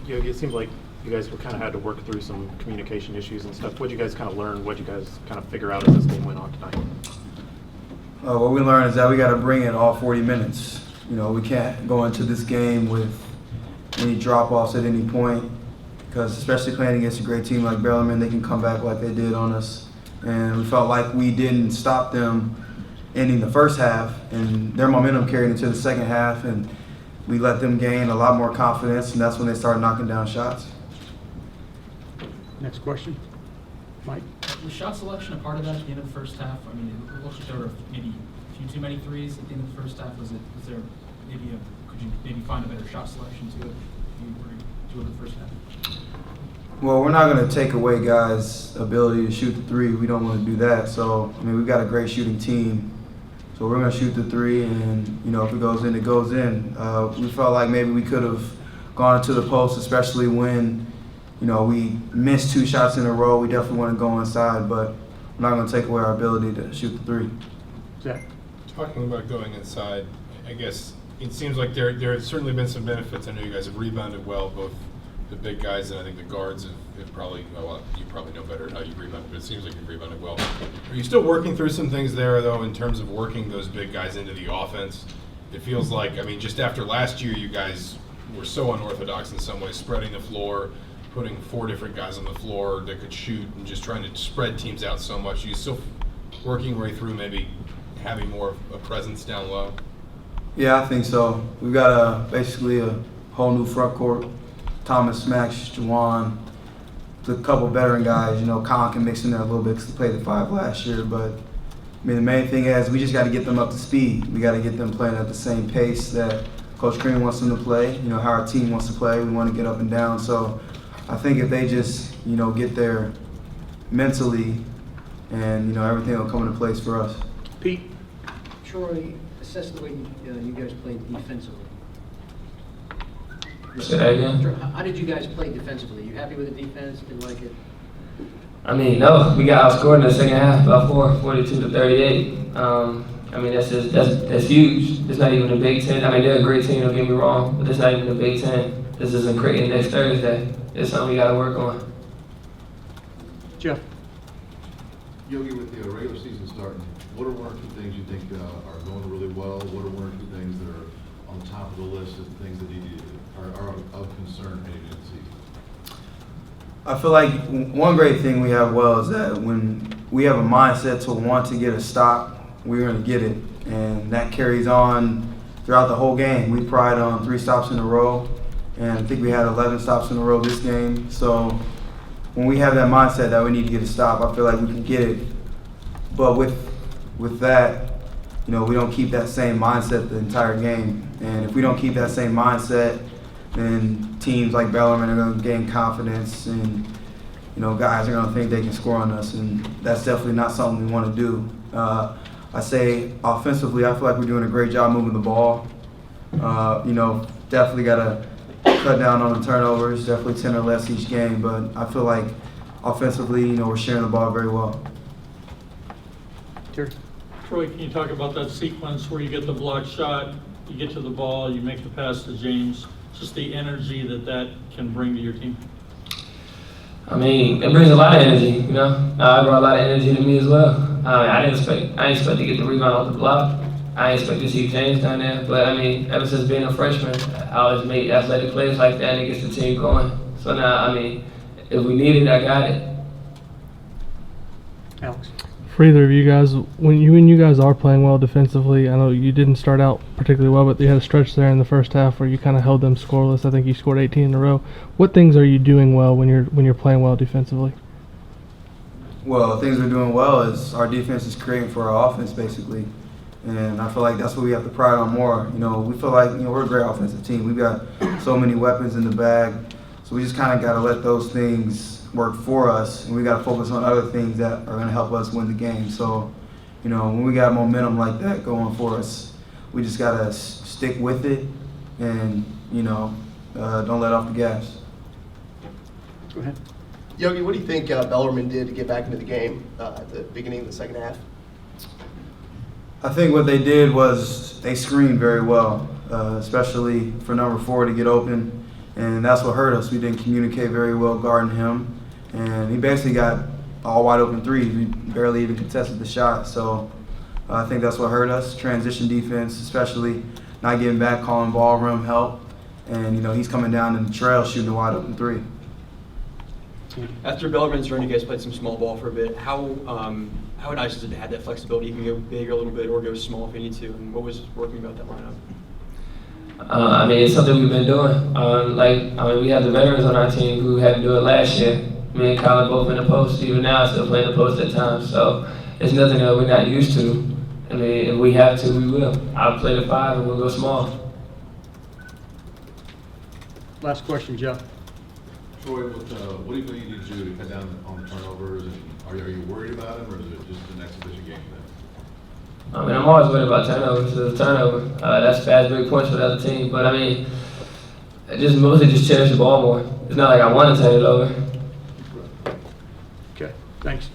Yogi, it seems like you guys kind of had to work through some communication issues and stuff. What did you guys kind of learn? What did you guys kind of figure out as this game went on tonight? What we learned is that we got to bring it all 40 minutes. We can't go into this game with any drop-offs at any point, because especially playing against a great team like Bellarmine, they can come back like they did on us. And we felt like we didn't stop them ending the first half, and their momentum carried into the second half, and we let them gain a lot more confidence, and that's when they started knocking down shots. Next question. Mike? Was shot selection a part of that at the end of the first half? I mean, it looks like there were maybe a few too many threes at the end of the first half. Was there could you maybe find a better shot selection to it if you were doing the first half? Well, we're not going to take away guys' ability to shoot the three. We don't want to do that. So, we've got a great shooting team. So we're going to shoot the three, and, if it goes in, it goes in. We felt like maybe we could have gone into the post, especially when, we missed 2 shots in a row. We definitely want to go inside, but we're not going to take away our ability to shoot the three. Zach? Talking about going inside, I guess it seems like there have certainly been some benefits. I know you guys have rebounded well, both the big guys and I think the guards have probably, well, you probably know better how you rebounded, but it seems like you've rebounded well. Are you still working through some things there, though, in terms of working those big guys into the offense? It feels like, just after last year, you guys were so unorthodox in some ways, spreading the floor, putting 4 different guys on the floor that could shoot and just trying to spread teams out so much. Are you still working your way through maybe having more of a presence down low? Yeah, I think so. We've got basically a whole new front court. Thomas, Max, Juwan, a couple veteran guys. Colin can mix in there a little bit because he played the 5 last year. But, the main thing is we just got to get them up to speed. We got to get them playing at the same pace that Coach Crean wants them to play, how our team wants to play. We want to get up and down. So I think if they just, get there mentally and, everything will come into place for us. Pete? Troy, assess the way you guys played defensively. Say that again? How did you guys play defensively? You happy with the defense? Didn't like it? No, we got outscored in the second half, about 42-38. That's huge. It's not even a Big Ten. They're a great team, don't get me wrong, but it's not even a Big Ten. This isn't Creighton next Thursday. It's something we got to work on. Jeff? Yogi, with the regular season starting, what are 1 or 2 things you think are going really well? What are 1 or 2 things that are on top of the list of things that are of concern heading into the season? I feel like one great thing we have well is that when we have a mindset to want to get a stop, we're going to get it. And that carries on throughout the whole game. We pride on 3 stops in a row, and I think we had 11 stops in a row this game. So when we have that mindset that we need to get a stop, I feel like we can get it. But with that, we don't keep that same mindset the entire game. And if we don't keep that same mindset, then teams like Bellarmine are going to gain confidence, and guys are going to think they can score on us, and that's definitely not something we want to do. I say offensively, I feel like we're doing a great job moving the ball. Definitely got to cut down on the turnovers, definitely 10 or less each game, but I feel like offensively, we're sharing the ball very well. Terry? Troy, can you talk about that sequence where you get the block shot, you get to the ball, you make the pass to James, just the energy that can bring to your team? It brings a lot of energy, It brought a lot of energy to me as well. I didn't expect to get the rebound off the block. I didn't expect to see James down there. But, ever since being a freshman, I always made athletic plays like that, and it gets the team going. So now, if we need it, I got it. Alex? For either of you guys, when you guys are playing well defensively, I know you didn't start out particularly well, but you had a stretch there in the first half where you kind of held them scoreless. I think you scored 18 in a row. What things are you doing well when you're playing well defensively? Well, things we're doing well is our defense is creating for our offense, basically. And I feel like that's what we have to pride on more. We feel like we're a great offensive team. We've got so many weapons in the bag. So we just kind of got to let those things work for us, and we got to focus on other things that are going to help us win the game. So, when we got momentum like that going for us, we just got to stick with it and, don't let off the gas. Go ahead. Yogi, what do you think Bellarmine did to get back into the game at the beginning of the second half? I think what they did was they screened very well, especially for number 4 to get open. and that's what hurt us. We didn't communicate very well guarding him, and he basically got all wide open threes. We barely even contested the shot, so I think that's what hurt us. Transition defense, especially not getting back, calling ball room help, and he's coming down in the trail shooting a wide open three. After Bellarmine's run, you guys played some small ball for a bit. How nice is it to have that flexibility? You can go big a little bit or go small if you need to. And what was working about that lineup? It's something we've been doing. We have the veterans on our team who had to do it last year. Me and Colin both in the post. Even now, still playing the post at times. So it's nothing that we're not used to. If we have to, we will. I'll play the 5 and we'll go small. Last question, Jeff. Troy, what do you think you need to do to cut down on the turnovers? And are you worried about them, or is it just an exhibition game then? I'm always worried about turnovers. It's a turnover. That's fast break points for the other team. But mostly just cherish the ball more. It's not like I want to turn it over. Okay, thanks.